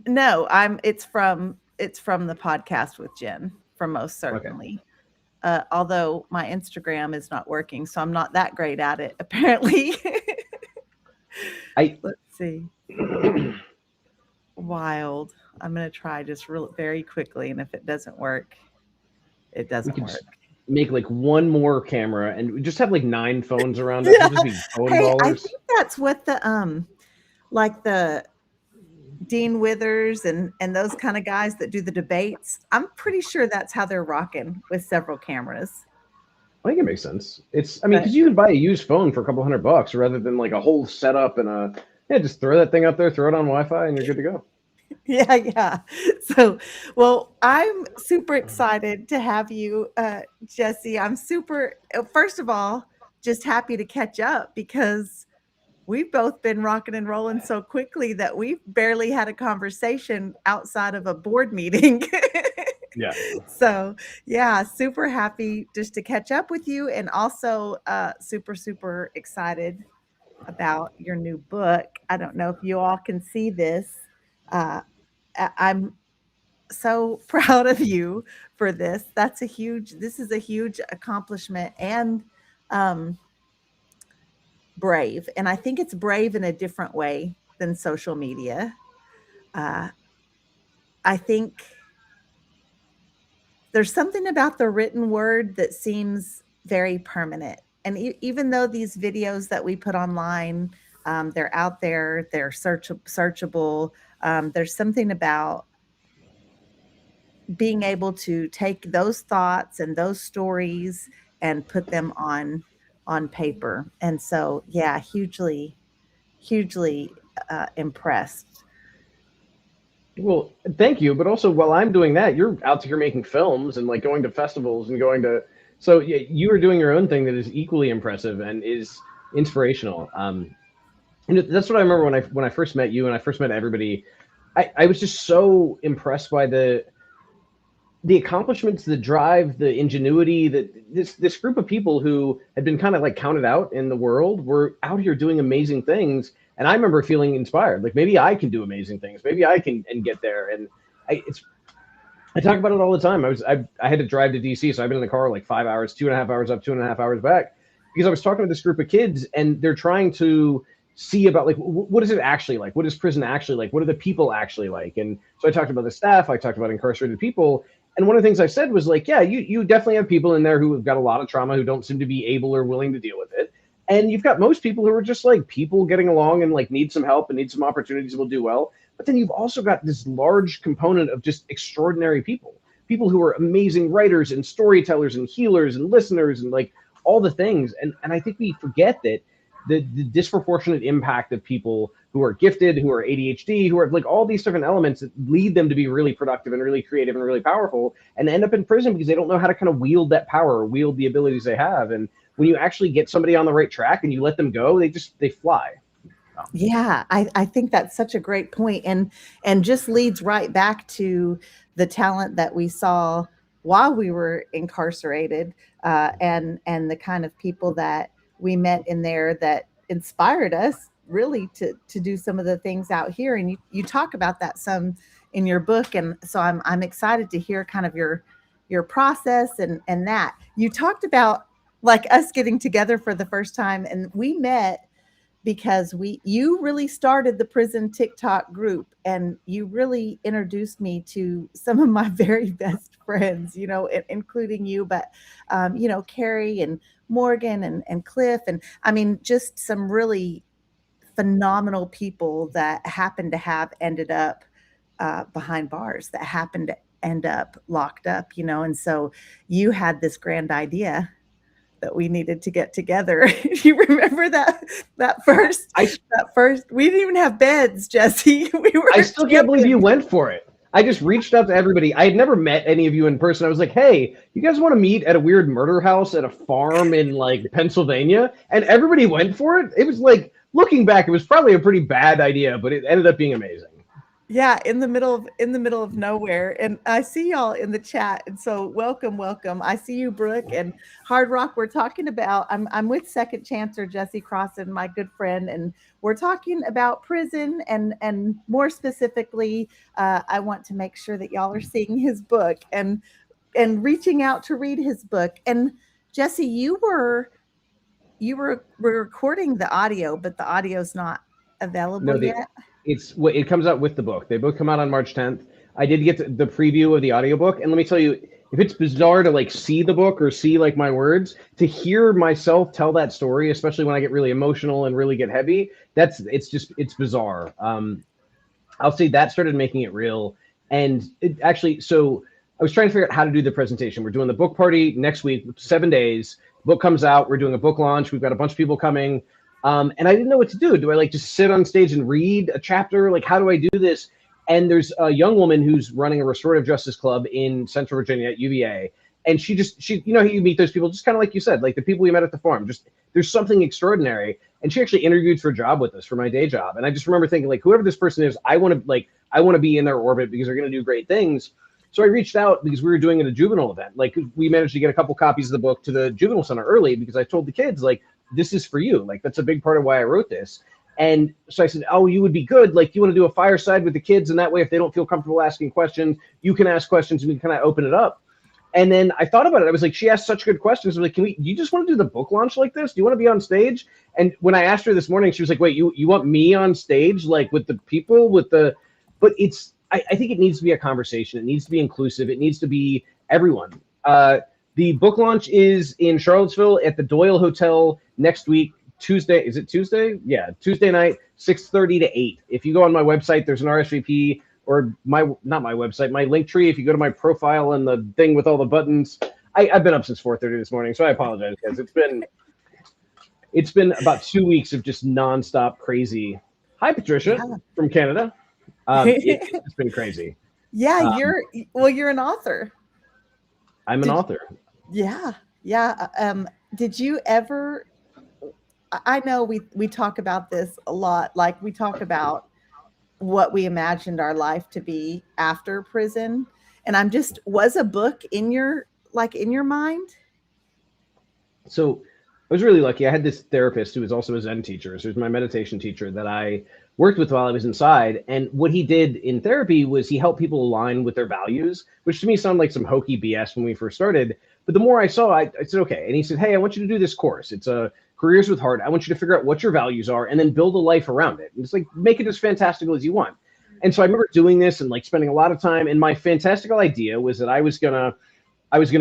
No, it's from the podcast with Jen, from most Okay. certainly. Although my Instagram is not working, so I'm not that great at it, apparently. I Let's see. Wild. I'm gonna try just real very quickly, and if it doesn't work, it we doesn't could work. make like one more camera and we just have like 9 phones around us. We'll Yeah. just be phone Hey, I ballers. think that's what the like the Dean Withers and those kind of guys that do the debates. I'm pretty sure that's how they're rocking with several cameras. I think it makes sense. I mean, But because you can buy a used phone for a couple $100 rather than like a whole setup and yeah, just throw that thing up there, throw it on Wi-Fi, and you're good to go. yeah, yeah. So, well, I'm super excited to have you, Jesse. I'm super, first of all, just happy to catch up because we've both been rocking and rolling so quickly that we've barely had a conversation outside of a board meeting. Yeah. So, yeah, super happy just to catch up with you and also super, super excited about your new book. I don't know if you all can see this. Uh, I'm so proud of you for this. This is a huge accomplishment and um, brave. And I think it's brave in a different way than social media. Uh, I think there's something about the written word that seems very permanent. And even though these videos that we put online, they're out there, they're searchable. There's something about being able to take those thoughts and those stories and put them on paper. And so, yeah, hugely impressed. Well, thank you. But also, while I'm doing that, you're out here making films and like going to festivals and going to. So yeah, you are doing your own thing that is equally impressive and is inspirational. And that's what I remember when I first met you and I first met everybody. I was just so impressed by the accomplishments, the drive, the ingenuity that this group of people who had been kind of like counted out in the world were out here doing amazing things. And I remember feeling inspired, like maybe I can do amazing things, maybe I can and get there. And I talk about it all the time. I had to drive to DC, so I've been in the car like 5 hours, 2.5 hours up, 2.5 hours back, because I was talking to this group of kids, and they're trying to see about like what is it actually like? What is prison actually like? What are the people actually like? And so I talked about the staff, I talked about incarcerated people, and one of the things I said was like, yeah, you definitely have people in there who have got a lot of trauma who don't seem to be able or willing to deal with it. And you've got most people who are just like people getting along and like need some help and need some opportunities, will do well. But then you've also got this large component of just extraordinary people who are amazing writers and storytellers and healers and listeners and like all the things. And I think we forget that the disproportionate impact of people who are gifted, who are ADHD, who are like all these different elements that lead them to be really productive and really creative and really powerful and end up in prison because they don't know how to kind of wield that power or wield the abilities they have. And when you actually get somebody on the right track and you let them go, they fly. Yeah, I think that's such a great point, and just leads right back to the talent that we saw while we were incarcerated, and the kind of people that we met in there that inspired us really to do some of the things out here. And you talk about that some in your book, and so I'm excited to hear kind of your process and that you talked about like us getting together for the first time, and we met because we you really started the prison TikTok group and you really introduced me to some of my very best friends, including you, but Carrie and Morgan and Cliff, and I mean just some really phenomenal people that happened to have ended up behind bars, that happened to end up locked up, and so you had this grand idea that we needed to get together. You remember that first I that first we didn't even have beds, Jesse. We I were still can't believe you camping. went for it. I just reached out to everybody. I had never met any of you in person. I was like, hey, you guys want to meet at a weird murder house at a farm in like Pennsylvania? And everybody went for it. It was like, looking back, it was probably a pretty bad idea, but it ended up being amazing. Yeah, in the middle of nowhere. And I see y'all in the chat. And so welcome, welcome. I see you, Brooke and Hard Rock. We're talking about I'm with Second Chancer Jesse Crosson, my good friend, and we're talking about prison and more specifically, I want to make sure that y'all are seeing his book and reaching out to read his book. And Jesse, you were recording the audio, but the audio's not available No, yet. it comes out with the book. They both come out on March 10th. I did get the preview of the audiobook, and let me tell you, if it's bizarre to like see the book or see like my words, to hear myself tell that story, especially when I get really emotional and really get heavy, it's bizarre. I'll say that started making it real. And it actually, so I was trying to figure out how to do the presentation. We're doing the book party next week, 7 days. Book comes out. We're doing a book launch. We've got a bunch of people coming. And I didn't know what to do. Do I like just sit on stage and read a chapter? Like, how do I do this? And there's a young woman who's running a restorative justice club in Central Virginia at UVA. And she, you know, you meet those people, just kind of like you said, like the people you met at the farm, just there's something extraordinary. And she actually interviewed for a job with us for my day job. And I just remember thinking, like, whoever this person is, I want to be in their orbit because they're going to do great things. So I reached out because we were doing it at a juvenile event. Like, we managed to get a couple copies of the book to the juvenile center early because I told the kids, like, this is for you. Like, that's a big part of why I wrote this. And so I said, oh, you would be good. Like, you want to do a fireside with the kids, and that way, if they don't feel comfortable asking questions, you can ask questions and we can kind of open it up. And then I thought about it. I was like, she asked such good questions. I was like, you just want to do the book launch like this? Do you want to be on stage? And when I asked her this morning, she was like, wait, you want me on stage, like with the people, but I think it needs to be a conversation. It needs to be inclusive. It needs to be everyone. The book launch is in Charlottesville at the Doyle Hotel next week, Tuesday. Is it Tuesday? Yeah, Tuesday night, 6:30 to 8. If you go on my website, there's an RSVP, or not my website, my link tree. If you go to my profile and the thing with all the buttons, I've been up since 4:30 this morning, so I apologize, guys. It's been about 2 weeks of just nonstop crazy. Hi, Patricia from Canada. It's been crazy. Yeah, you're an author. I'm an author. Yeah, yeah. Did you ever? I know we talk about this a lot. Like, we talk about what we imagined our life to be after prison, and was a book in your mind? So I was really lucky. I had this therapist who was also a Zen teacher. So he was my meditation teacher that I worked with while I was inside. And what he did in therapy was he helped people align with their values, which to me sounded like some hokey BS when we first started. But the more I saw, I said, okay. And he said, hey, I want you to do this course. It's a Careers with Heart. I want you to figure out what your values are and then build a life around it. And it's like, make it as fantastical as you want. And so I remember doing this and like spending a lot of time. And my fantastical idea was that I was gonna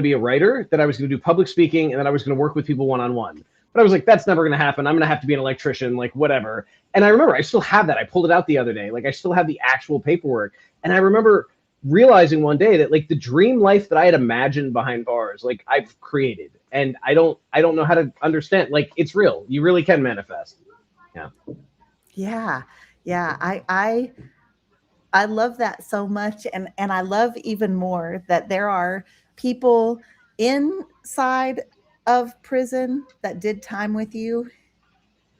be a writer, that I was going to do public speaking, and that I was going to work with people one-on-one. But I was like, that's never going to happen. I'm going to have to be an electrician, like whatever. And I remember I still have that. I pulled it out the other day. Like, I still have the actual paperwork. And I remember realizing one day that like the dream life that I had imagined behind bars, like I've created. And I don't know how to understand. Like, it's real. You really can manifest. Yeah. Yeah. Yeah. I love that so much. And I love even more that there are people inside of prison that did time with you.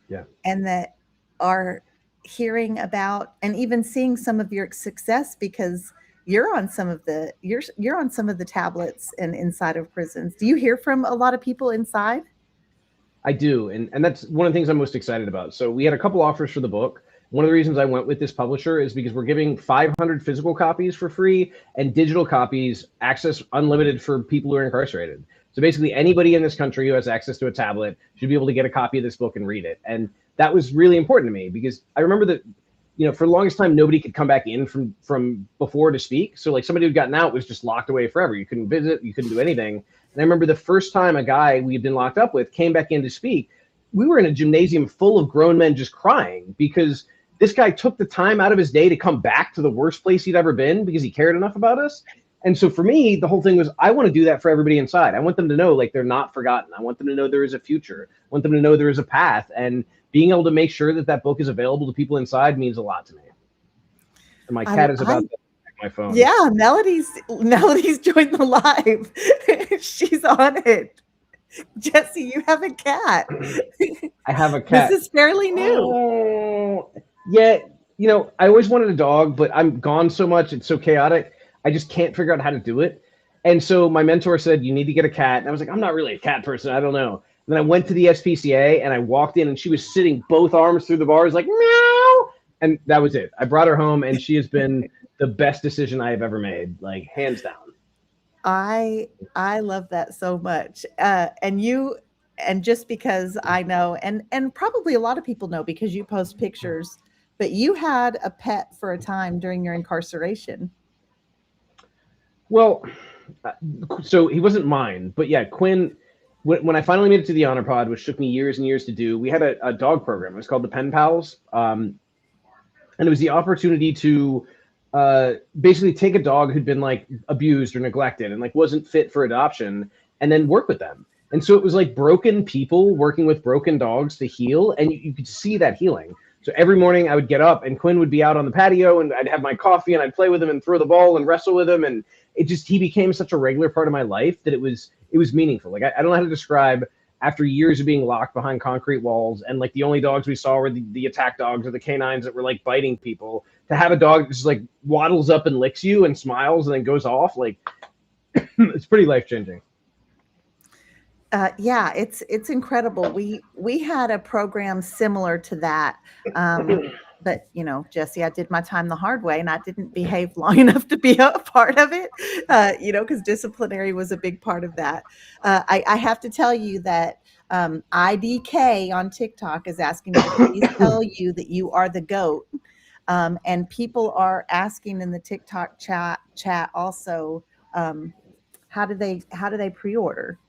Yeah. And that are hearing about and even seeing some of your success because you're on some of the tablets and inside of prisons. Do you hear from a lot of people inside? I do. And that's one of the things I'm most excited about. So we had a couple offers for the book. One of the reasons I went with this publisher is because we're giving 500 physical copies for free and digital copies access unlimited for people who are incarcerated. So basically anybody in this country who has access to a tablet should be able to get a copy of this book and read it. And that was really important to me because I remember that, you know, for the longest time, nobody could come back in from before to speak. So like somebody who'd gotten out was just locked away forever. You couldn't visit, you couldn't do anything. And I remember the first time a guy we had been locked up with came back in to speak, we were in a gymnasium full of grown men just crying because this guy took the time out of his day to come back to the worst place he'd ever been because he cared enough about us. And so for me, the whole thing was, I want to do that for everybody inside. I want them to know like they're not forgotten. I want them to know there is a future. I want them to know there is a path. And being able to make sure that that book is available to people inside means a lot to me. And my cat is about to check my phone. Yeah, Melody's joined the live. She's on it. Jesse, you have a cat. I have a cat. This is fairly new. Oh, yeah. I always wanted a dog, but I'm gone so much. It's so chaotic. I just can't figure out how to do it. And so my mentor said, you need to get a cat. And I was like, I'm not really a cat person. I don't know. And then I went to the SPCA and I walked in and she was sitting both arms through the bars like, meow. And that was it. I brought her home and she has been the best decision I have ever made, like hands down. I love that so much. And just because I know, and probably a lot of people know because you post pictures, but you had a pet for a time during your incarceration. Well, so he wasn't mine, but yeah, Quinn. When I finally made it to the Honor Pod, which took me years and years to do, we had a dog program. It was called the Pen Pals, and it was the opportunity to basically take a dog who'd been like abused or neglected and like wasn't fit for adoption, and then work with them. And so it was like broken people working with broken dogs to heal, and you could see that healing. So every morning I would get up and Quinn would be out on the patio and I'd have my coffee and I'd play with him and throw the ball and wrestle with him. And he became such a regular part of my life that it was meaningful. Like I don't know how to describe after years of being locked behind concrete walls and like the only dogs we saw were the attack dogs or the canines that were like biting people, to have a dog that just like waddles up and licks you and smiles and then goes off. Like it's pretty life changing. Yeah, it's incredible. We had a program similar to that, but Jesse, I did my time the hard way, and I didn't behave long enough to be a part of it. Because disciplinary was a big part of that. I have to tell you that IDK on TikTok is asking me to please tell you that you are the GOAT, and people are asking in the TikTok chat also, how do they pre-order?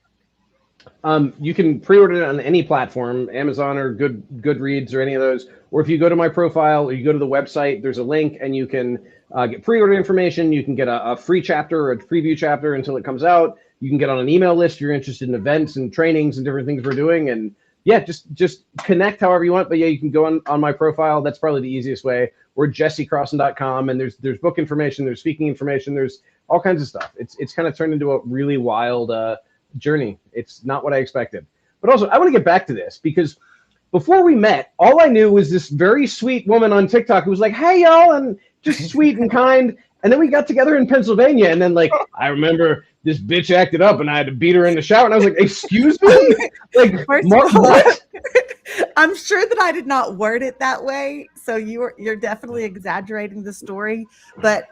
You can pre-order it on any platform, Amazon or Goodreads or any of those. Or if you go to my profile or you go to the website, there's a link and you can get pre-order information. You can get a free chapter or a preview chapter until it comes out. You can get on an email list if you're interested in events and trainings and different things we're doing. And yeah, just connect however you want. But yeah, you can go on my profile. That's probably the easiest way. Or jessecrosson.com, and there's book information, there's speaking information, there's all kinds of stuff. It's kind of turned into a really wild journey. It's not what I expected. But also, I want to get back to this because before we met, all I knew was this very sweet woman on TikTok who was like, hey, y'all, and just sweet and kind. And then we got together in Pennsylvania. And then, like, I remember this bitch acted up and I had to beat her in the shower. And I was like, excuse me? Like, what? I'm sure that I did not word it that way. So you're definitely exaggerating the story. But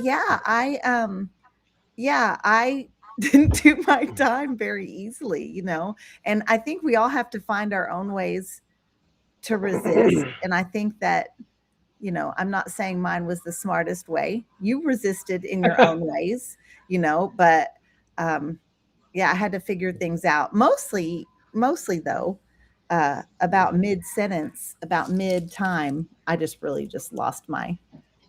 yeah, I didn't do my time very easily, and I think we all have to find our own ways to resist. And I think that, I'm not saying mine was the smartest way. You resisted in your own ways, but yeah, I had to figure things out. Mostly though, about mid-sentence, about mid-time, I just really just lost my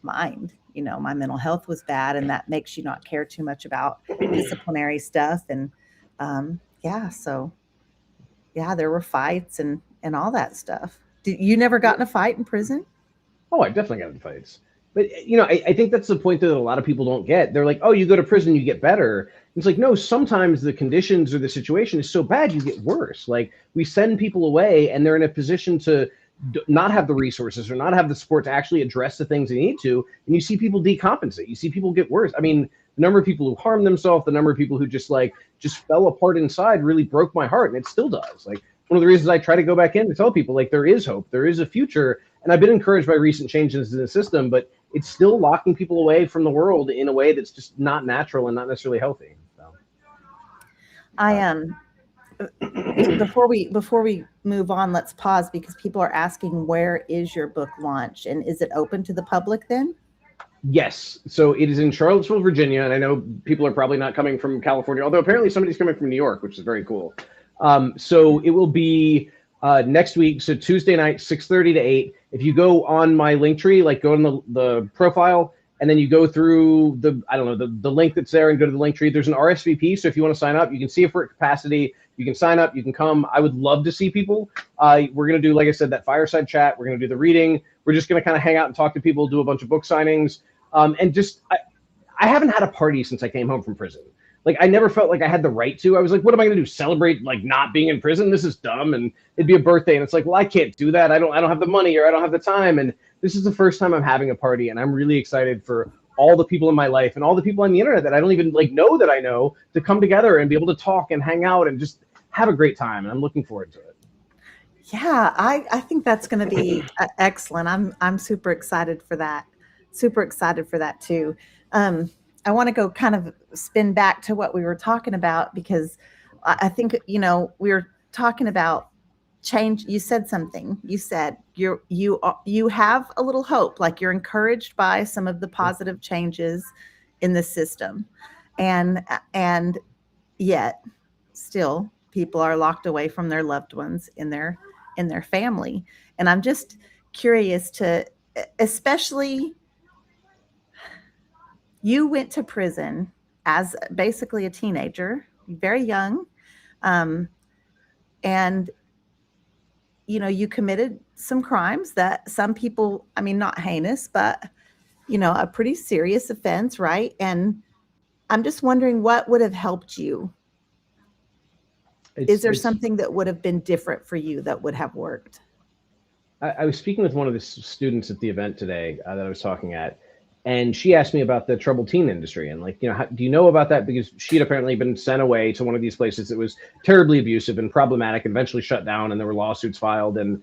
mind. My mental health was bad, and that makes you not care too much about disciplinary stuff. And so yeah, there were fights and all that stuff. You never got in a fight in prison? Oh, I definitely got in fights. But I think that's the point that a lot of people don't get. They're like, oh, you go to prison, you get better. It's like, no, sometimes the conditions or the situation is so bad, you get worse. Like we send people away and they're in a position to not have the resources or not have the support to actually address the things they need to. And you see people decompensate. You see people get worse. I mean, the number of people who harm themselves, the number of people who just fell apart inside really broke my heart. And it still does. Like one of the reasons I try to go back in to tell people like there is hope, there is a future. And I've been encouraged by recent changes in the system, but it's still locking people away from the world in a way that's just not natural and not necessarily healthy. So. I am. Before we move on, let's pause because people are asking, where is your book launch, and is it open to the public then? Yes. So it is in Charlottesville, Virginia. And I know people are probably not coming from California, although apparently somebody's coming from New York, which is very cool. So it will be next week. So Tuesday night, 6:30 to 8. If you go on my link tree, like go on the profile, and then you go through the link that's there and go to the link tree. There's an RSVP. So if you want to sign up, you can see it for capacity. You can sign up. You can come. I would love to see people. We're going to do, like I said, that fireside chat. We're going to do the reading. We're just going to kind of hang out and talk to people, do a bunch of book signings. And just, I haven't had a party since I came home from prison. Like, I never felt like I had the right to. I was like, what am I going to do? Celebrate like not being in prison? This is dumb. And it'd be a birthday, and it's like, well, I can't do that. I don't have the money, or I don't have the time. And this is the first time I'm having a party, and I'm really excited for all the people in my life and all the people on the internet that I don't even like know that I know to come together and be able to talk and hang out and just have a great time. And I'm looking forward to it. Yeah, I think that's going to be excellent. I'm super excited for that. Super excited for that too. I want to go kind of spin back to what we were talking about, because I think, we were talking about change. You said something. You said you have a little hope, like you're encouraged by some of the positive changes in the system, and yet still people are locked away from their loved ones in their family. And I'm just curious to, especially, you went to prison as basically a teenager, very young, um, and you committed some crimes that some people, I mean, not heinous, but a pretty serious offense, right? And I'm just wondering what would have helped you. Is there It's something that would have been different for you that would have worked? I was speaking with one of the students at the event today that I was talking at, and she asked me about the troubled teen industry and like, do you know about that? Because she had apparently been sent away to one of these places that was terribly abusive and problematic, and eventually shut down, and there were lawsuits filed. And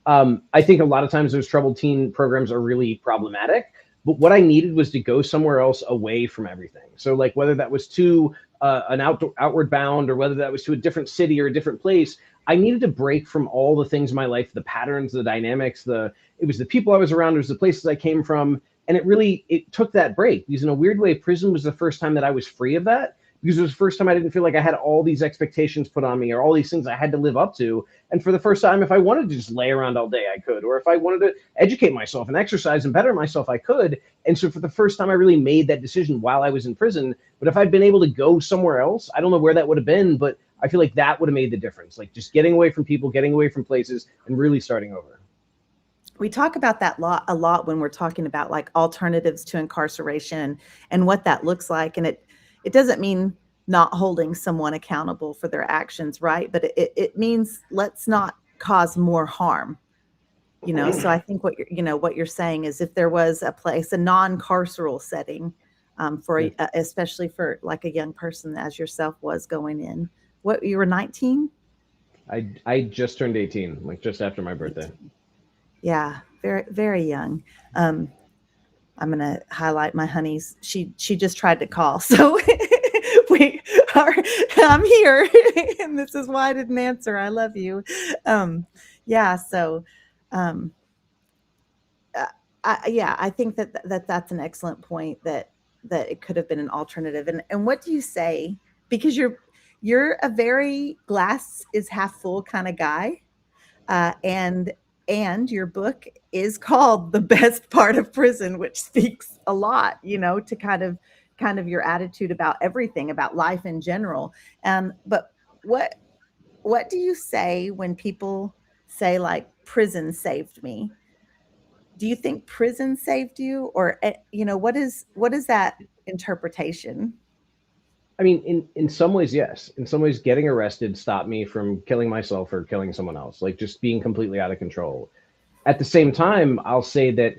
I think a lot of times those troubled teen programs are really problematic. But what I needed was to go somewhere else away from everything. So like whether that was to an outward bound, or whether that was to a different city or a different place, I needed to break from all the things in my life, the patterns, the dynamics, it was the people I was around, it was the places I came from. And it took that break, because in a weird way, prison was the first time that I was free of that, because it was the first time I didn't feel like I had all these expectations put on me, or all these things I had to live up to. And for the first time, if I wanted to just lay around all day, I could, or if I wanted to educate myself and exercise and better myself, I could. And so for the first time, I really made that decision while I was in prison. But if I'd been able to go somewhere else, I don't know where that would have been, but I feel like that would have made the difference. Like just getting away from people, getting away from places, and really starting over. We talk about that a lot when we're talking about like alternatives to incarceration and what that looks like. And it doesn't mean not holding someone accountable for their actions, right? But it means let's not cause more harm. So I think what you're saying is, if there was a place, a non-carceral setting, especially for like a young person as yourself was going in. What, you were 19? I just turned 18, like just after my birthday. 18. Yeah, very, very young. I'm going to highlight my honeys. She just tried to call. So I'm here, and this is why I didn't answer. I love you. Yeah. So, I think that's an excellent point, that it could have been an alternative. And what do you say? Because you're a very glass is half full kind of guy. And your book is called The Best Part of Prison, which speaks a lot, to kind of your attitude about everything, about life in general. But what do you say when people say like prison saved me? Do you think prison saved you, or what is that interpretation? I mean, in some ways, yes. In some ways, getting arrested stopped me from killing myself or killing someone else, like just being completely out of control. At the same time, I'll say that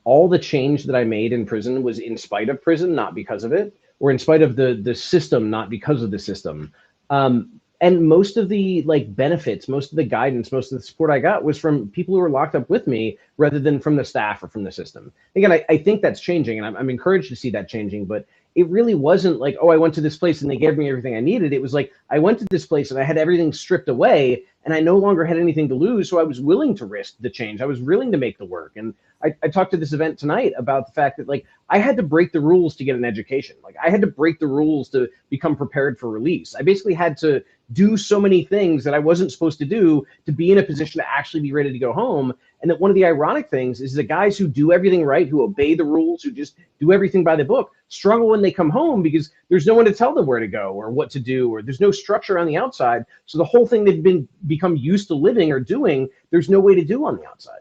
all the change that I made in prison was in spite of prison, not because of it, or in spite of the system, not because of the system. And most of the like benefits, most of the guidance, most of the support I got was from people who were locked up with me, rather than from the staff or from the system. Again, I think that's changing, and I'm encouraged to see that changing. But it really wasn't like, oh, I went to this place and they gave me everything I needed. It was like, I went to this place and I had everything stripped away, and I no longer had anything to lose. So I was willing to risk the change. I was willing to make the work. And I talked to this event tonight about the fact that like I had to break the rules to get an education. Like I had to break the rules to become prepared for release. I basically had to do so many things that I wasn't supposed to do to be in a position to actually be ready to go home. And that one of the ironic things is the guys who do everything right, who obey the rules, who just do everything by the book, struggle when they come home, because there's no one to tell them where to go or what to do, or there's no structure on the outside. So the whole thing they've become used to living or doing, there's no way to do on the outside.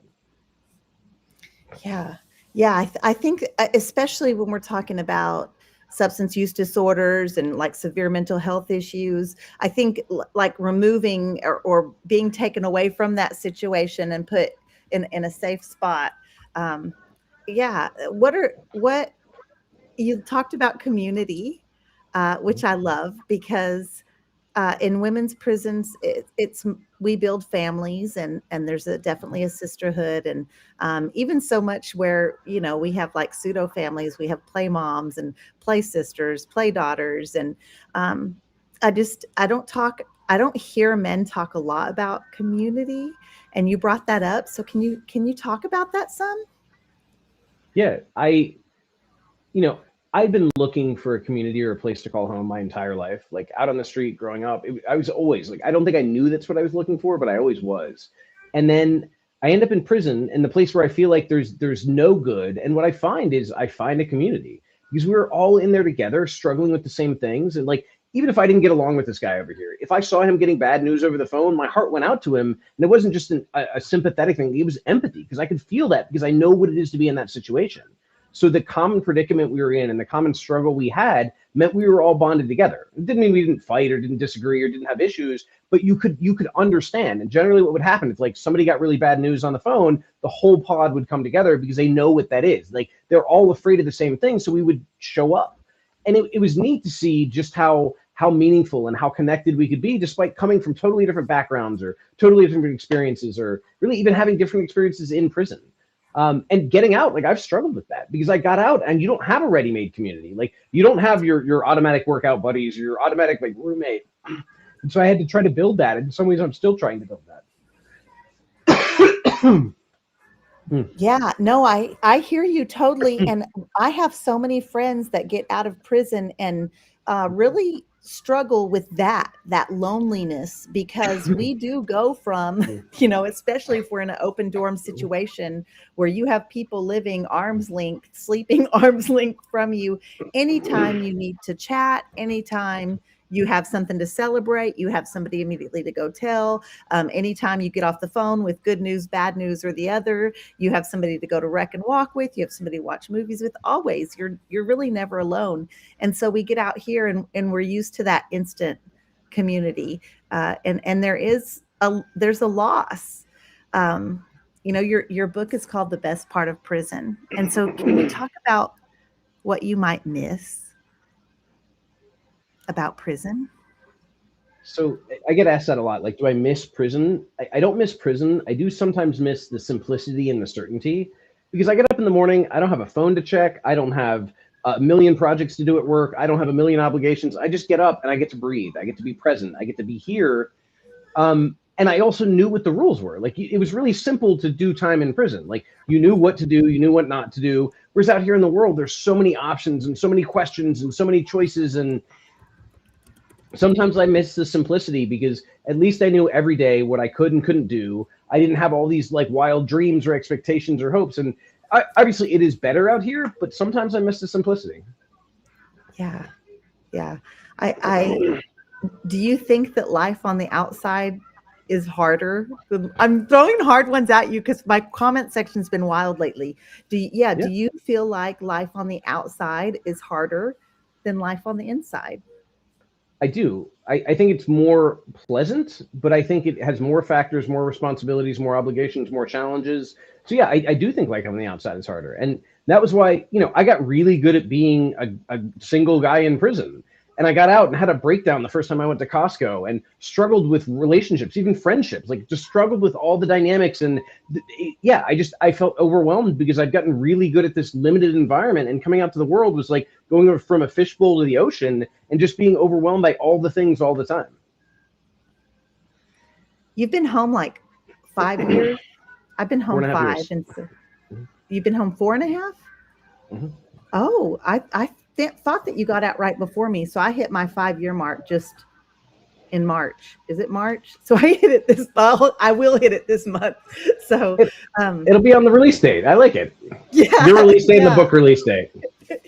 Yeah. Yeah. I think especially when we're talking about substance use disorders and like severe mental health issues. I think like removing or being taken away from that situation and put in a safe spot. Yeah. What you talked about community, which I love because in women's prisons, it's we build families, and there's definitely a sisterhood, and even so much where we have like pseudo families, we have play moms and play sisters, play daughters, and I don't hear men talk a lot about community, and you brought that up. So can you talk about that some? Yeah, you know, I've been looking for a community or a place to call home my entire life. Like out on the street growing up, I was always like, I don't think I knew that's what I was looking for, but I always was. And then I end up in prison, and the place where I feel like there's no good. And what I find is I find a community because we were all in there together, struggling with the same things. And like, even if I didn't get along with this guy over here, if I saw him getting bad news over the phone, my heart went out to him. And it wasn't just a sympathetic thing. It was empathy because I could feel that because I know what it is to be in that situation. So the common predicament we were in and the common struggle we had meant we were all bonded together. It didn't mean we didn't fight or didn't disagree or didn't have issues, but you could understand. And generally what would happen if like somebody got really bad news on the phone, the whole pod would come together because they know what that is. Like they're all afraid of the same thing. So we would show up. And it was neat to see just how meaningful and how connected we could be despite coming from totally different backgrounds or totally different experiences or really even having different experiences in prison. And getting out, like I've struggled with that because I got out and you don't have a ready-made community. Like you don't have your automatic workout buddies or your automatic like roommate. And so I had to try to build that. And in some ways I'm still trying to build that. Yeah, no, I hear you totally, and I have so many friends that get out of prison and really struggle with that loneliness because we do go from, especially if we're in an open dorm situation where you have people living arm's length, sleeping arm's length from you, anytime you need to chat, anytime you have something to celebrate, you have somebody immediately to go tell. Anytime you get off the phone with good news, bad news, or the other, you have somebody to go to rec and walk with. You have somebody to watch movies with. Always, you're really never alone. And so we get out here and we're used to that instant community, and there's a loss. Your book is called The Best Part of Prison, and so can you talk about what you might miss about prison? So I get asked that a lot. Like, do I miss prison? I don't miss prison. I do sometimes miss the simplicity and the certainty because I get up in the morning. I don't have a phone to check. I don't have a million projects to do at work. I don't have a million obligations. I just get up and I get to breathe. I get to be present. I get to be here. And I also knew what the rules were. Like it was really simple to do time in prison. Like you knew what to do, you knew what not to do. Whereas out here in the world, there's so many options and so many questions and so many choices. And sometimes I miss the simplicity because at least I knew every day what I could and couldn't do. I didn't have all these like wild dreams or expectations or hopes. And obviously it is better out here, but sometimes I miss the simplicity. Yeah. Yeah. I do you think that life on the outside is harder? I'm throwing hard ones at you because my comment section's been wild lately. Do you feel like life on the outside is harder than life on the inside? I do. I think it's more pleasant, but I think it has more factors, more responsibilities, more obligations, more challenges. So yeah, I do think like on the outside is harder. And that was why, I got really good at being a single guy in prison. And I got out and had a breakdown the first time I went to Costco and struggled with relationships, even friendships, like just struggled with all the dynamics. And I felt overwhelmed because I'd gotten really good at this limited environment, and coming out to the world was like going from a fishbowl to the ocean and just being overwhelmed by all the things all the time. You've been home like 5 years. I've been home 5. And so you've been home 4.5? Mm-hmm. Oh, I thought that you got out right before me. So I hit my 5-year mark just in March. Is it March? So I hit it I will hit it this month. So it'll be on the release date. I like it. Yeah. Your release date and the book release date.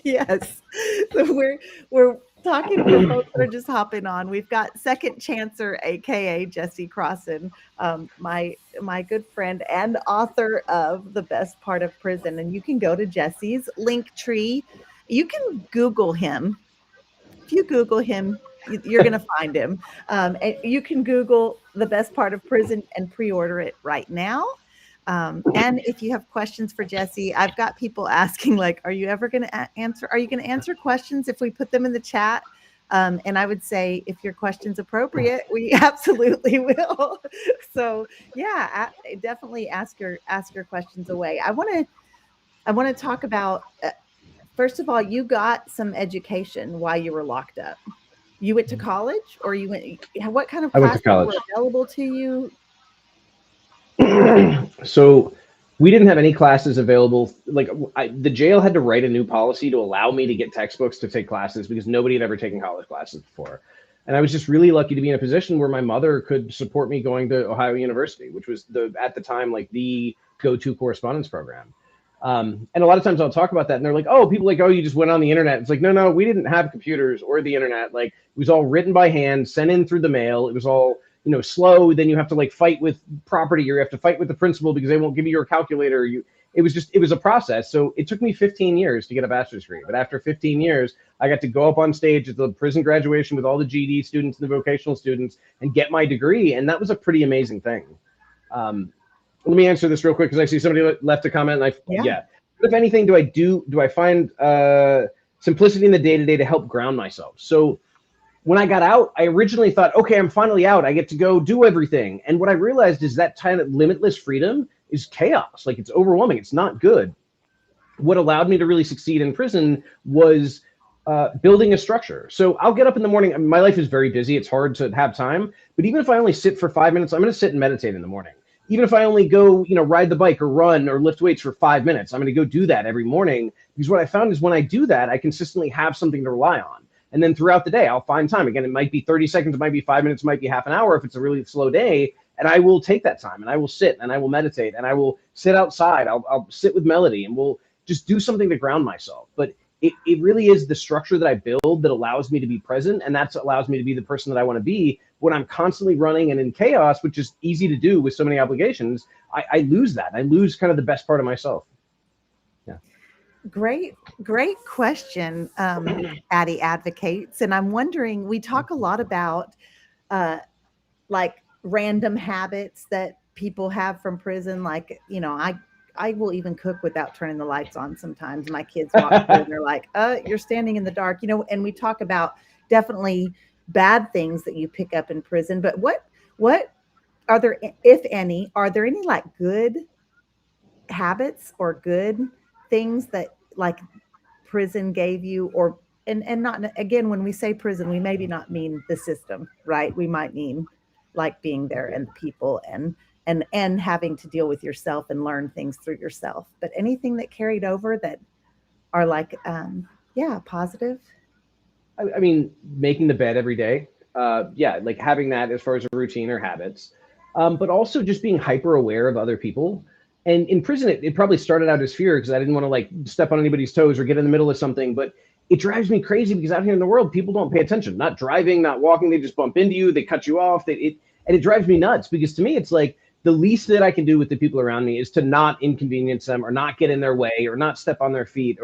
Yes. So we're talking to folks that are just hopping on. We've got Second Chancer, aka Jesse Crosson, my good friend and author of The Best Part of Prison. And you can go to Jesse's link tree You can Google him. If you Google him, you're going to find him. And you can Google the best part of prison and pre-order it right now. And if you have questions for Jesse, I've got people asking, like, are you ever going to answer? Are you going to answer questions if we put them in the chat? And I would say, if your question's appropriate, we absolutely will. So yeah, definitely ask your questions away. I want to talk about, first of all, you got some education while you were locked up. You went to college, or you went, what kind of I went to classes were college. available to you? So we didn't have any classes available. Like the jail had to write a new policy to allow me to get textbooks to take classes because nobody had ever taken college classes before. And I was just really lucky to be in a position where my mother could support me going to Ohio University, which was at the time, like the go-to correspondence program. And a lot of times I'll talk about that and they're like, oh, people like, oh, you just went on the internet. It's like, no, we didn't have computers or the internet. Like it was all written by hand, sent in through the mail. It was all, slow. Then you have to like fight with property, or you have to fight with the principal because they won't give you your calculator. It was a process. So it took me 15 years to get a bachelor's degree. But after 15 years, I got to go up on stage at the prison graduation with all the GED students and the vocational students and get my degree. And that was a pretty amazing thing. Let me answer this real quick because I see somebody left a comment. And yeah. But if anything, do I find simplicity in the day-to-day to help ground myself? So when I got out, I originally thought, okay, I'm finally out. I get to go do everything. And what I realized is that kind of limitless freedom is chaos. Like it's overwhelming. It's not good. What allowed me to really succeed in prison was building a structure. So I'll get up in the morning. I mean, my life is very busy. It's hard to have time. But even if I only sit for 5 minutes, I'm going to sit and meditate in the morning. Even if I only go, ride the bike or run or lift weights for 5 minutes, I'm going to go do that every morning. Because what I found is when I do that, I consistently have something to rely on. And then throughout the day, I'll find time. Again, it might be 30 seconds, it might be 5 minutes, it might be half an hour if it's a really slow day. And I will take that time and I will sit and I will meditate and I will sit outside. I'll sit with melody and we'll just do something to ground myself. But it really is the structure that I build that allows me to be present. And that allows me to be the person that I want to be. When I'm constantly running and in chaos, which is easy to do with so many obligations, I lose that. I lose kind of the best part of myself. Yeah. Great question, Addie Advocates. And I'm wondering, we talk a lot about like random habits that people have from prison. Like, I will even cook without turning the lights on sometimes. My kids walk through and they're like, you're standing in the dark, and we talk about definitely bad things that you pick up in prison. But what are there, if any, like good habits or good things that like prison gave you? Or and not, again, when we say prison, we maybe not mean the system, right? We might mean like being there and the people and having to deal with yourself and learn things through yourself. But anything that carried over that are like positive? I mean, making the bed every day. Like having that as far as a routine or habits, but also just being hyper aware of other people. And in prison, it probably started out as fear because I didn't want to like step on anybody's toes or get in the middle of something. But it drives me crazy because out here in the world, people don't pay attention, not driving, not walking. They just bump into you. They cut you off. And it drives me nuts because to me, it's like the least that I can do with the people around me is to not inconvenience them or not get in their way or not step on their feet.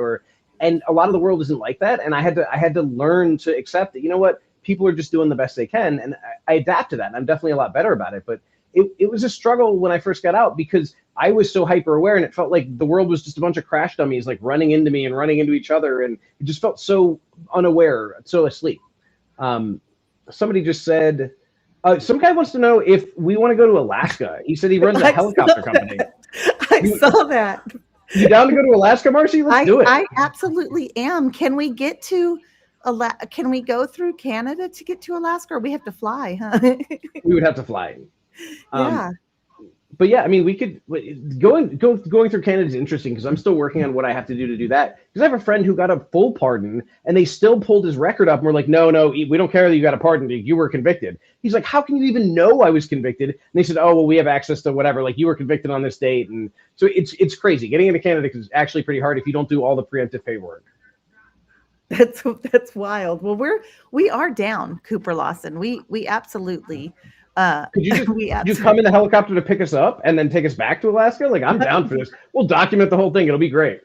And a lot of the world isn't like that. And I had to learn to accept that, you know what, people are just doing the best they can. And I adapt to that. And I'm definitely a lot better about it. But it was a struggle when I first got out because I was so hyper aware and it felt like the world was just a bunch of crash dummies, like running into me and running into each other. And it just felt so unaware, so asleep. Somebody just said, some guy wants to know if we want to go to Alaska. He said he runs a helicopter company. I saw that. You down to go to Alaska, Marci? Let's do it. I absolutely am. Can we get to Can we go through Canada to get to Alaska, or we have to fly? Huh? We would have to fly. Yeah. But yeah, I mean, we could going through Canada is interesting because I'm still working on what I have to do that. Because I have a friend who got a full pardon and they still pulled his record up and we're like, no, we don't care that you got a pardon. You were convicted. He's like, how can you even know I was convicted? And they said, oh, well, we have access to whatever. Like you were convicted on this date. And so it's crazy. Getting into Canada is actually pretty hard if you don't do all the preemptive paperwork. That's wild. Well, we are down, Cooper Lawson. We absolutely. Could you come in the helicopter to pick us up and then take us back to Alaska? Like, I'm down for this. We'll document the whole thing. It'll be great.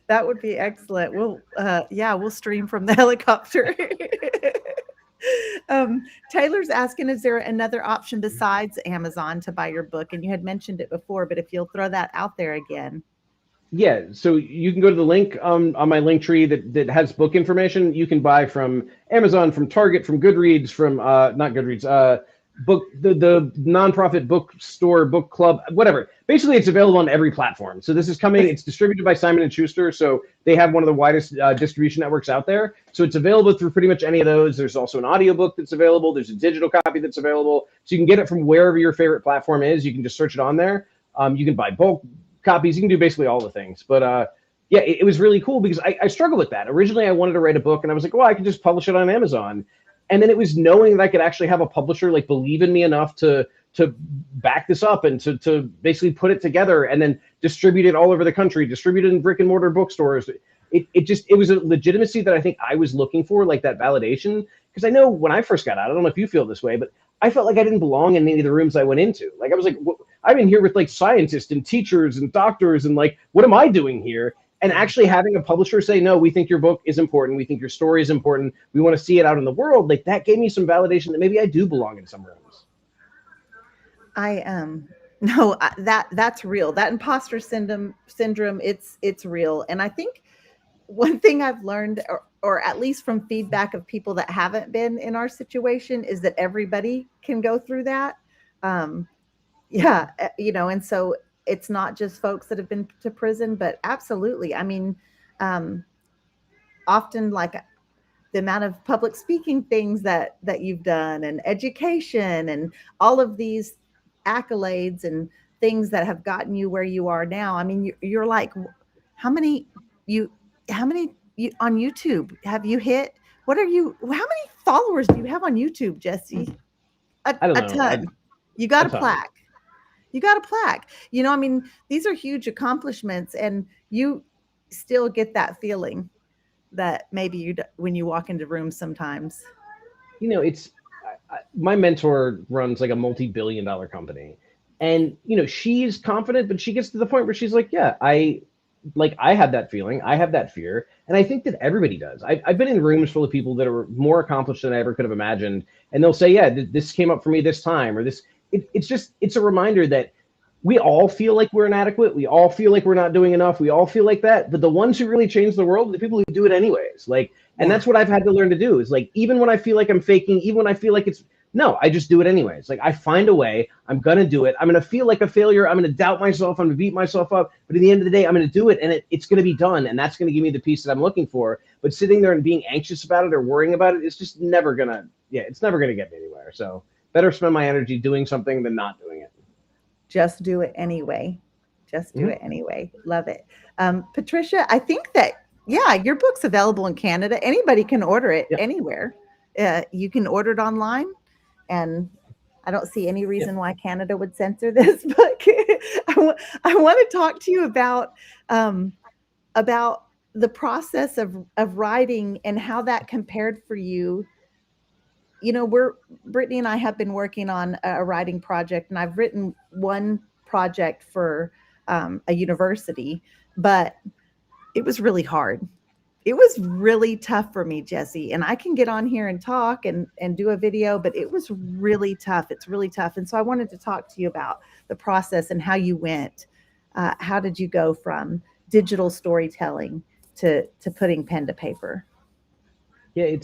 That would be excellent. Yeah, we'll stream from the helicopter. Taylor's asking, is there another option besides Amazon to buy your book? And you had mentioned it before, but if you'll throw that out there again. Yeah, so you can go to the link on my link tree that has book information. You can buy from Amazon, from Target, from Goodreads, from not Goodreads, book the nonprofit bookstore, book club, whatever. Basically, it's available on every platform. So this is coming. It's distributed by Simon and Schuster, so they have one of the widest distribution networks out there. So it's available through pretty much any of those. There's also an audiobook that's available. There's a digital copy that's available. So you can get it from wherever your favorite platform is. You can just search it on there. You can buy bulk copies. You can do basically all the things. But yeah, it was really cool because I struggled with that. Originally, I wanted to write a book, and I was like, well, I could just publish it on Amazon. And then it was knowing that I could actually have a publisher like believe in me enough to back this up and to basically put it together and then distribute it all over the country, distribute it in brick and mortar bookstores. It was a legitimacy that I think I was looking for, like that validation. Because I know when I first got out, I don't know if you feel this way, but I felt like I didn't belong in any of the rooms I went into. Like I was like, I'm in here with like scientists and teachers and doctors, and like, what am I doing here? And actually having a publisher say, no, we think your book is important. We think your story is important. We want to see it out in the world. Like that gave me some validation that maybe I do belong in some rooms. No, that's real. That imposter syndrome, it's real. And I think one thing I've learned, or at least from feedback of people that haven't been in our situation, is that everybody can go through that. Yeah, and so it's not just folks that have been to prison, but absolutely. I mean, um, often like the amount of public speaking things that you've done, and education, and all of these accolades and things that have gotten you where you are now. I mean, you're like, how many you how many you on YouTube have you hit? What are you? How many followers do you have on YouTube, Jesse? I don't A know. ton. You got A a ton. plaque. You got a plaque. I mean, these are huge accomplishments, and you still get that feeling that maybe when you walk into rooms sometimes. It's my mentor runs like a multi-billion-dollar company, and she's confident, but she gets to the point where she's like, yeah, I have that feeling, I have that fear, and I think that everybody does. I've been in rooms full of people that are more accomplished than I ever could have imagined, and they'll say, yeah, this came up for me this time, or this. It's a reminder that we all feel like we're inadequate. We all feel like we're not doing enough. We all feel like that. But the ones who really change the world are the people who do it anyways. Like, and Yeah. that's what I've had to learn to do is like, even when I feel like I'm faking, even when I feel like no, I just do it anyways. Like I find a way, I'm going to do it. I'm going to feel like a failure. I'm going to doubt myself. I'm going to beat myself up. But at the end of the day, I'm going to do it, and it's going to be done. And that's going to give me the peace that I'm looking for. But sitting there and being anxious about it or worrying about it, it's just never going to, it's never going to get me anywhere. So better spend my energy doing something than not doing it. Just do it anyway. Just do Mm-hmm. it anyway. Love it. Patricia, I think that, yeah, your book's available in Canada. Anybody can order it Yeah. anywhere. You can order it online, and I don't see any Yeah. reason why Canada would censor this book. I want to talk to you um, about the process of writing and how that compared for you. Brittany and I have been working on a writing project, and I've written one project for a university, but it was really hard. It was really tough for me, Jesse. And I can get on here and talk and do a video, but it was really tough. It's really tough. And so I wanted to talk to you about the process and how you went. How did you go from digital storytelling to putting pen to paper? Yeah,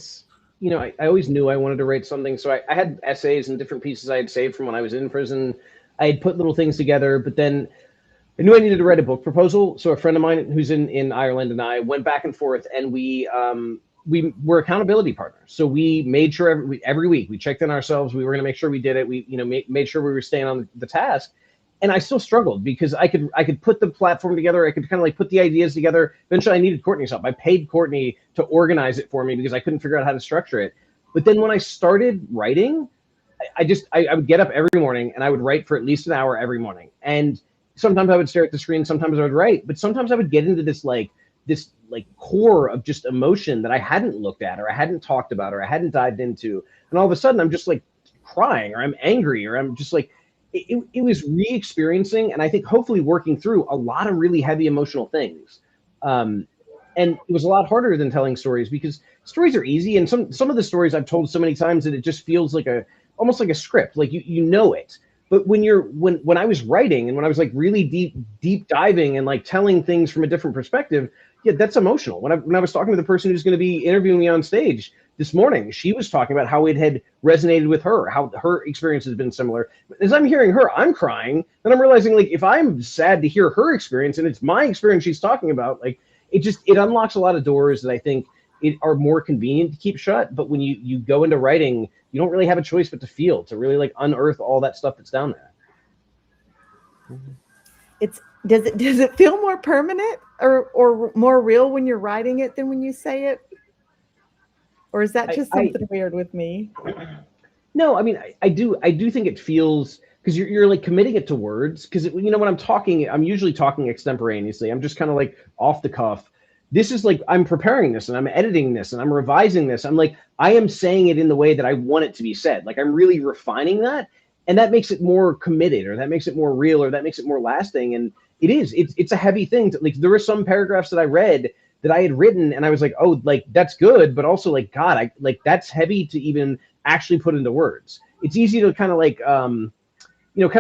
I always knew I wanted to write something. So I had essays and different pieces I had saved from when I was in prison. I had put little things together, but then I knew I needed to write a book proposal. So a friend of mine who's in Ireland and I went back and forth, and we were accountability partners. So we made sure every week we checked in ourselves. We were going to make sure we did it. We made sure we were staying on the task. And I still struggled because I could put the platform together. I could kind of like put the ideas together. Eventually, I needed Courtney's help. I paid Courtney to organize it for me because I couldn't figure out how to structure it. But then when I started writing, I would get up every morning and I would write for at least an hour every morning. And sometimes I would stare at the screen. Sometimes I would write. But sometimes I would get into this core of just emotion that I hadn't looked at, or I hadn't talked about, or I hadn't dived into. And all of a sudden, I'm just like crying, or I'm angry, or I'm just like. It was re-experiencing, and I think hopefully working through a lot of really heavy emotional things. And it was a lot harder than telling stories because stories are easy, and some of the stories I've told so many times that it just feels like a almost like a script, like you know it. But when I was writing and when I was like really deep diving and like telling things from a different perspective, yeah, that's emotional. When I was talking to the person who's going to be interviewing me on stage this morning, she was talking about how it had resonated with her, how her experience has been similar. As I'm hearing her, I'm crying, and I'm realizing like if I'm sad to hear her experience and it's my experience she's talking about, like it unlocks a lot of doors that I think are more convenient to keep shut. But when you go into writing, you don't really have a choice but to feel, to really like unearth all that stuff that's down there. It's does it feel more permanent or more real when you're writing it than when you say it? Or is that just I something weird with me? No, I mean I do think it feels because you're like committing it to words because when I'm talking, I'm usually talking extemporaneously. I'm just kind of like off the cuff. This is like I'm preparing this and I'm editing this and I'm revising this. I'm like I am saying it in the way that I want it to be said. Like I'm really refining that, and that makes it more committed, or that makes it more real, or that makes it more lasting. And it's a heavy thing. Like there were some paragraphs that I read that I had written, and I was like, oh, like that's good, but also like God, I like that's heavy to even actually put into words. It's easy to kind of like kind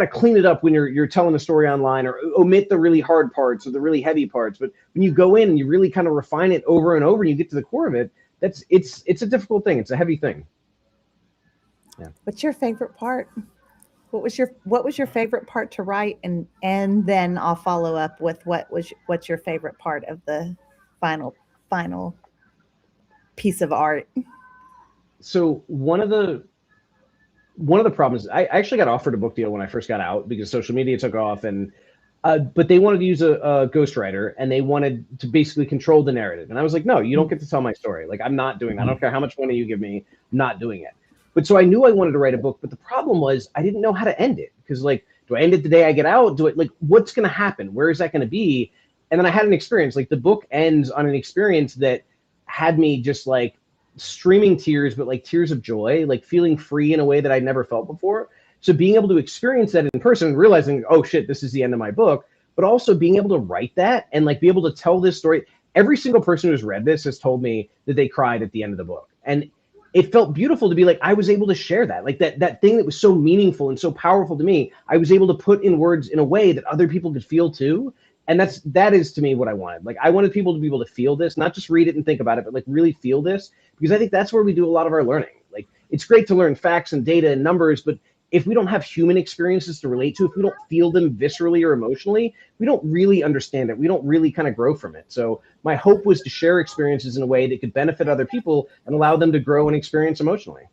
of clean it up when you're telling a story online, or omit the really hard parts or the really heavy parts. But when you go in and you really kind of refine it over and over and you get to the core of it, it's a difficult thing. It's a heavy thing. Yeah. What's your favorite part? What was your favorite part to write, and then I'll follow up with what's your favorite part of the final piece of art? So one of the problems, I actually got offered a book deal when I first got out because social media took off, and but they wanted to use a ghostwriter, and they wanted to basically control the narrative. And I was like, no, you don't get to tell my story. Like, I'm not doing that. I don't care how much money you give me, I'm not doing it. But so I knew I wanted to write a book, but the problem was I didn't know how to end it because, like, do I end it the day I get out? Do it like what's going to happen? Where is that going to be? And then I had an experience. Like, the book ends on an experience that had me just like streaming tears, but like tears of joy, like feeling free in a way that I'd never felt before. So being able to experience that in person, realizing, oh shit, this is the end of my book, but also being able to write that and like be able to tell this story. Every single person who's read this has told me that they cried at the end of the book. And it felt beautiful to be like, I was able to share that, like that thing that was so meaningful and so powerful to me, I was able to put in words in a way that other people could feel too. And that is to me what I wanted. Like I wanted people to be able to feel this, not just read it and think about it, but like really feel this, because I think that's where we do a lot of our learning. Like it's great to learn facts and data and numbers, but if we don't have human experiences to relate to, if we don't feel them viscerally or emotionally, we don't really understand it. We don't really kind of grow from it. So my hope was to share experiences in a way that could benefit other people and allow them to grow and experience emotionally.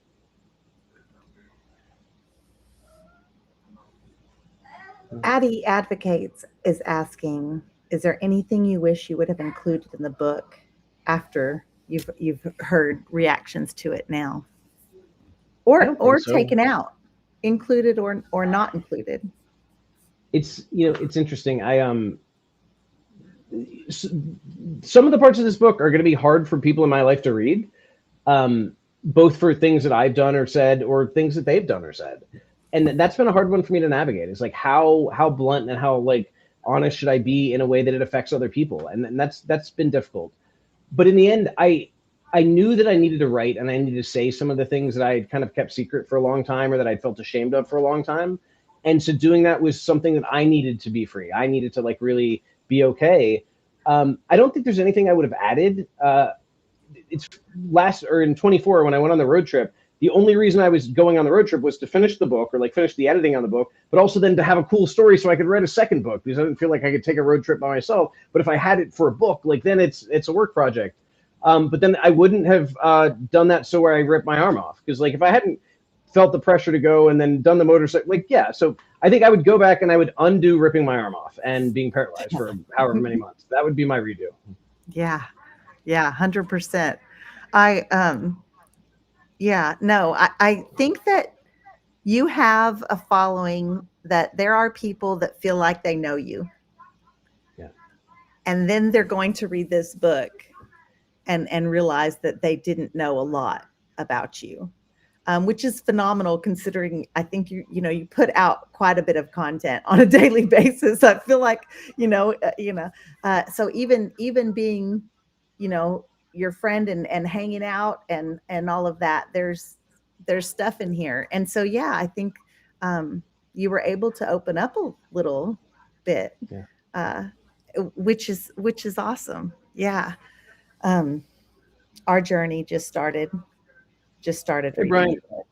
Addie Advocates is asking, is there anything you wish you would have included in the book after you've heard reactions to it now? I Or don't think so. taken out, included or not included? It's interesting. Some of the parts of this book are going to be hard for people in my life to read, both for things that I've done or said or things that they've done or said. And that's been a hard one for me to navigate. It's like how blunt and how like honest should I be in a way that it affects other people, and that's been difficult. But in the end, I knew that I needed to write and I needed to say some of the things that I had kind of kept secret for a long time or that I felt ashamed of for a long time. And so doing that was something that I needed to be free. I needed to like really be okay. I don't think there's anything I would have added. It's last or in 24 when I went on the road trip. The only reason I was going on the road trip was to finish the book or like finish the editing on the book, but also then to have a cool story so I could write a second book because I didn't feel like I could take a road trip by myself. But if I had it for a book, like then it's a work project. But then I wouldn't have done that so where I ripped my arm off because like if I hadn't felt the pressure to go and then done the motorcycle, like yeah. So I think I would go back and I would undo ripping my arm off and being paralyzed for however many months. That would be my redo. Yeah. Yeah, 100%. I yeah, no, I think that you have a following, that there are people that feel like they know you. Yeah. And then they're going to read this book and realize that they didn't know a lot about you. which is phenomenal considering I think you put out quite a bit of content on a daily basis. I feel like so even being your friend and hanging out and all of that, there's stuff in here. And so yeah, I think you were able to open up a little bit, Yeah. uh, which is awesome. Yeah. Um, our journey just started Hey, reading Brian, your book.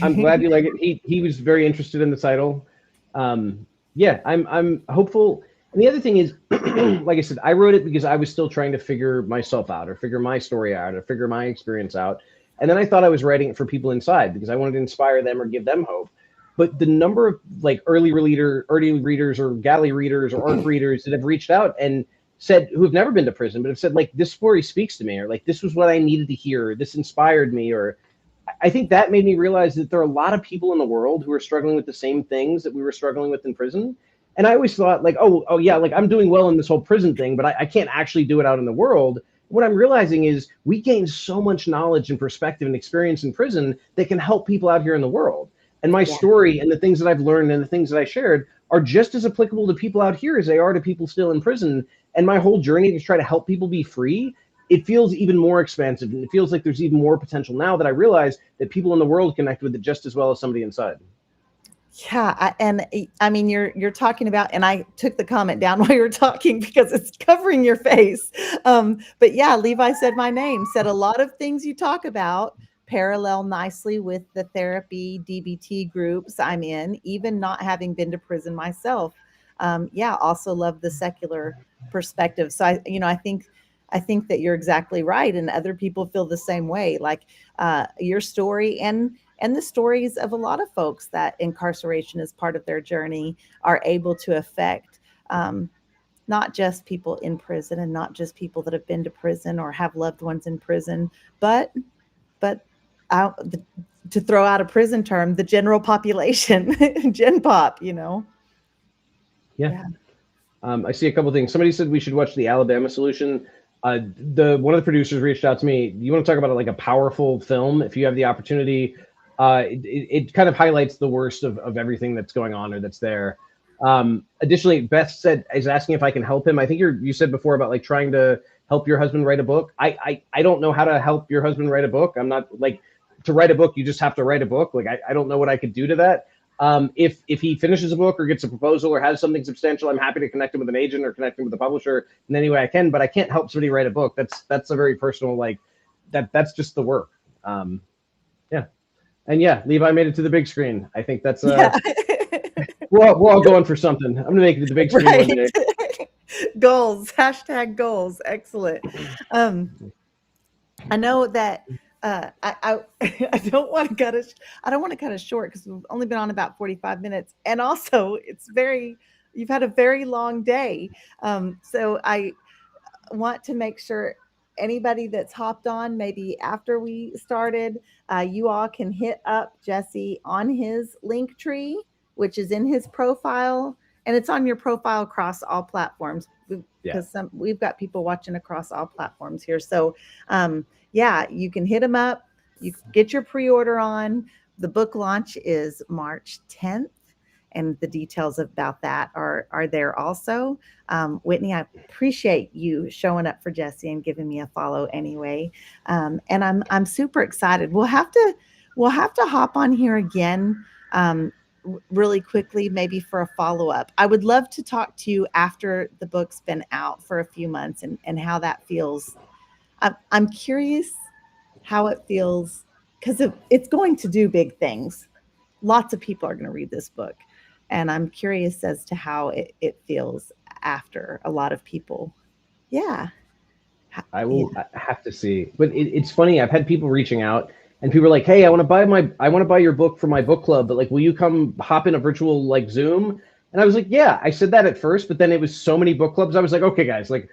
I'm glad you like it. He was very interested in the title. Yeah, I'm hopeful. And the other thing is, like I said, I wrote it because I was still trying to figure myself out, or figure my story out, or figure my experience out. And then I thought I was writing it for people inside because I wanted to inspire them or give them hope. But the number of like early readers, or galley readers, or arc readers that have reached out and said, who have never been to prison, but have said like, this story speaks to me, or like, this was what I needed to hear, or this inspired me, or I think that made me realize that there are a lot of people in the world who are struggling with the same things that we were struggling with in prison. And I always thought like, oh yeah, like I'm doing well in this whole prison thing, but I can't actually do it out in the world. What I'm realizing is we gain so much knowledge and perspective and experience in prison that can help people out here in the world. And my Yeah. story and the things that I've learned and the things that I shared are just as applicable to people out here as they are to people still in prison. And my whole journey to try to help people be free, it feels even more expansive, and it feels like there's even more potential now that I realize that people in the world connect with it just as well as somebody inside. Yeah, I mean, you're talking about, and I took the comment down while you were talking because it's covering your face. But yeah, Levi said my name, said a lot of things you talk about parallel nicely with the therapy DBT groups I'm in, even not having been to prison myself. Yeah, also love the secular perspective. So I think that you're exactly right, and other people feel the same way. Like your story and the stories of a lot of folks that incarceration is part of their journey are able to affect not just people in prison and not just people that have been to prison or have loved ones in prison, but out to throw out a prison term, the general population, Gen Pop. Yeah. Yeah. I see a couple things. Somebody said we should watch the Alabama Solution. The one of the producers reached out to me. You want to talk about like a powerful film? If you have the opportunity, it kind of highlights the worst of everything that's going on or that's there. Additionally, Beth said is asking if I can help him. I think you said before about like trying to help your husband write a book. I don't know how to help your husband write a book. I'm not like to write a book. You just have to write a book. Like I don't know what I could do to that. If he finishes a book or gets a proposal or has something substantial, I'm happy to connect him with an agent or connect him with a publisher in any way I can. But I can't help somebody write a book. That's a very personal like that's just the work. Yeah, and yeah, Levi made it to the big screen. I think that's Yeah. we're all going for something. I'm gonna make it to the big screen one Right. day. Goals, hashtag goals. Excellent. Um, I know that I don't want to I don't want to cut it short because we've only been on about 45 minutes. And also you've had a very long day. So I want to make sure anybody that's hopped on maybe after we started, you all can hit up Jesse on his link tree, which is in his profile, and it's on your profile across all platforms Yeah. because we've got people watching across all platforms here. So yeah, you can hit them up. You get your pre-order on. The book launch is March 10th, and the details about that are there also. Whitney, I appreciate you showing up for Jesse and giving me a follow anyway. And I'm super excited. We'll have to hop on here again really quickly, maybe for a follow up. I would love to talk to you after the book's been out for a few months and how that feels. I'm curious how it feels because it's going to do big things. Lots of people are going to read this book. And I'm curious as to how it feels after a lot of people. Yeah. I Yeah. will have to see. But it's funny. I've had people reaching out, and people are like, "Hey, I want to buy your book for my book club, but like, will you come hop in a virtual like Zoom?" And I was like, "Yeah." I said that at first, but then it was so many book clubs. I was like, "Okay, guys, like,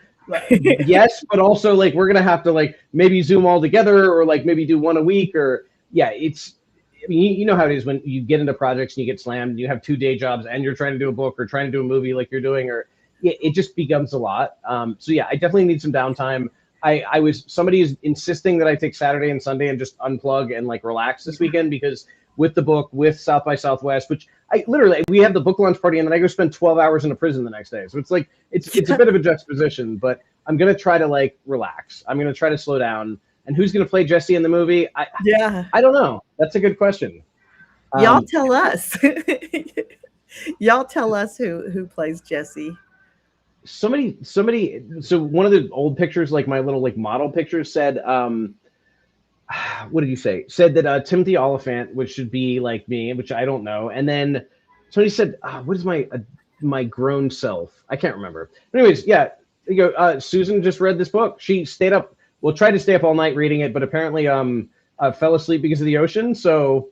yes, but also like we're gonna have to like maybe Zoom all together, or like maybe do one a week, or yeah, it's." I mean, you know how it is when you get into projects and you get slammed, and you have 2 day jobs, and you're trying to do a book or trying to do a movie like you're doing, or it just becomes a lot. So yeah, I definitely need some downtime. I was somebody is insisting that I take Saturday and Sunday and just unplug and like relax this weekend because with the book, with South by Southwest, which I literally we have the book launch party and then I go spend 12 hours in a prison the next day. So it's like it's a bit of a juxtaposition, but I'm gonna try to like relax. I'm gonna try to slow down. And who's gonna play Jesse in the movie? I don't know. That's a good question. Y'all tell us. Y'all tell us who plays Jesse. Somebody so one of the old pictures, like my little like model pictures said what did you say, said that Timothy Oliphant, which should be like me, which I don't know, and then somebody said what is my grown self, I can't remember. But anyways, yeah, you go. Susan just read this book. She stayed up, well, tried to stay up all night reading it, but apparently fell asleep because of the ocean. So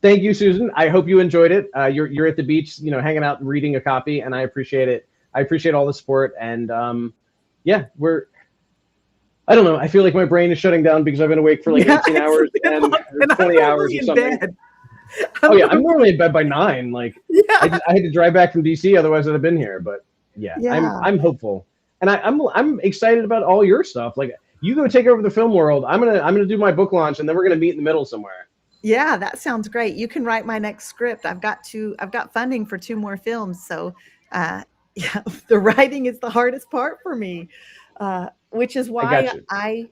thank you, Susan. I hope you enjoyed it. You're at the beach, you know, hanging out and reading a copy, and I appreciate it. I appreciate all the support, and yeah, I don't know. I feel like my brain is shutting down because I've been awake for like 18 hours and 20 hours or something. Oh yeah, I'm normally in bed by 9. Like I had to drive back from DC, otherwise I'd have been here. But yeah. I'm hopeful, and I'm excited about all your stuff. Like you go take over the film world. I'm gonna do my book launch, and then we're gonna meet in the middle somewhere. Yeah, that sounds great. You can write my next script. I've got funding for 2 more films. So yeah, the writing is the hardest part for me, which is why I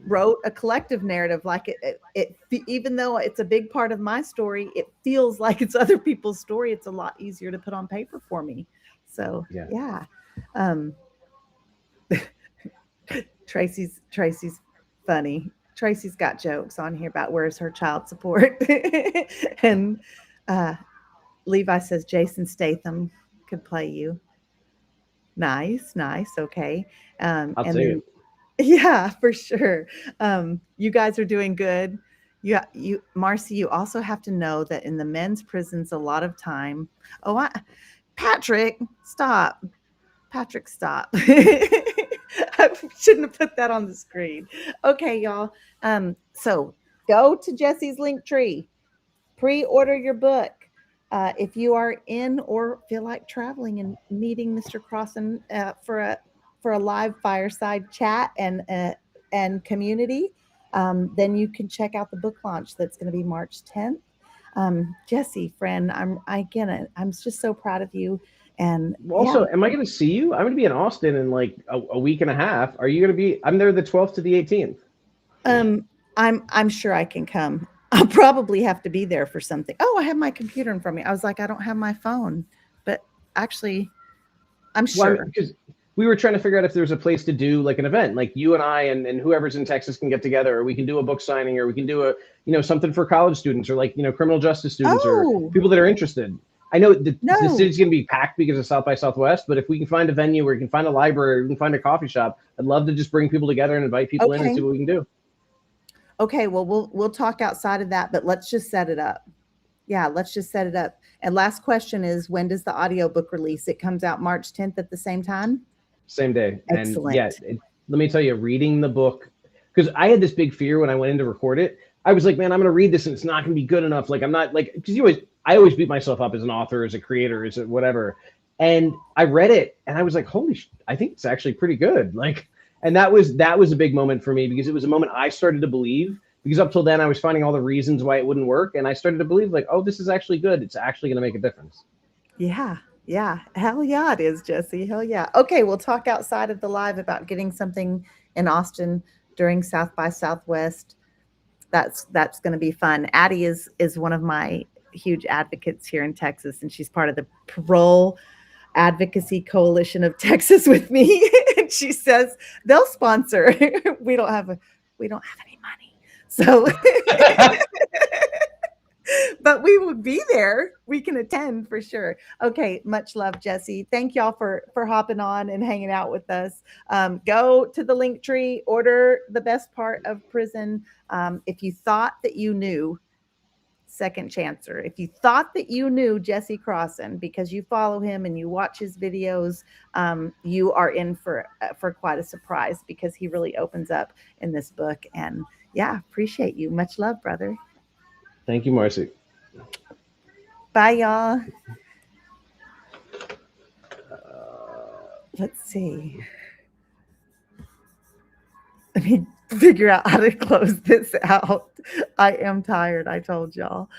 wrote a collective narrative. Like it, even though it's a big part of my story, it feels like it's other people's story. It's a lot easier to put on paper for me. So yeah. Tracy's funny. Tracy's got jokes on here about where's her child support. And Levi says Jason Statham could play you. Nice. Okay. I'll take it. Yeah, for sure. You guys are doing good. You, Marci, you also have to know that in the men's prisons, a lot of time. Patrick, stop. Patrick, stop. I shouldn't have put that on the screen. Okay, y'all. So go to Jesse's link tree. Pre-order your book. If you are in or feel like traveling and meeting Mr. Crosson for a live fireside chat and community, then you can check out the book launch that's going to be March 10th. Jesse, friend, I'm just so proud of you. And also, am I going to see you? I'm going to be in Austin in like a week and a half. Are you going to be? I'm there the 12th to the 18th. I'm sure I can come. I'll probably have to be there for something. Oh, I have my computer in front of me. I was like, I don't have my phone, but actually, I'm sure. Well, because we were trying to figure out if there's a place to do like an event, like you and I and whoever's in Texas can get together, or we can do a book signing, or we can do something for college students, or like criminal justice students, or people that are interested. I know the city's going to be packed because of South by Southwest, but if we can find a venue where we can find a library, we can find a coffee shop, I'd love to just bring people together and invite people in and see what we can do. Okay, well, we'll talk outside of that, but let's just set it up. Yeah, let's just set it up. And last question is, when does the audiobook release? It comes out March 10th at the same time? Same day. Excellent. And yeah, let me tell you, reading the book, because I had this big fear when I went in to record it. I was like, man, I'm going to read this and it's not going to be good enough. Like, I'm not like, because I always beat myself up as an author, as a creator, as a whatever. And I read it and I was like, holy I think it's actually pretty good. Like, and that was a big moment for me, because it was a moment I started to believe, because up till then I was finding all the reasons why it wouldn't work. And I started to believe like, oh, this is actually good. It's actually going to make a difference. Yeah. Hell yeah, it is, Jesse. Hell yeah. Okay, we'll talk outside of the live about getting something in Austin during South by Southwest. That's going to be fun. Addie is one of my huge advocates here in Texas, and she's part of the Parole Advocacy Coalition of Texas with me. And she says they'll sponsor. We don't have any money, so but we will be there. We can attend for sure. Okay, much love, Jesse. Thank y'all for hopping on and hanging out with us. Go to the link tree, order The Best Part of Prison. If you thought that you knew, second chancer. If you thought that you knew Jesse Crosson because you follow him and you watch his videos, you are in for quite a surprise, because he really opens up in this book. And yeah, appreciate you. Much love, brother. Thank you, Marci. Bye, y'all. Let's see. me figure out how to close this out. I am tired, I told y'all.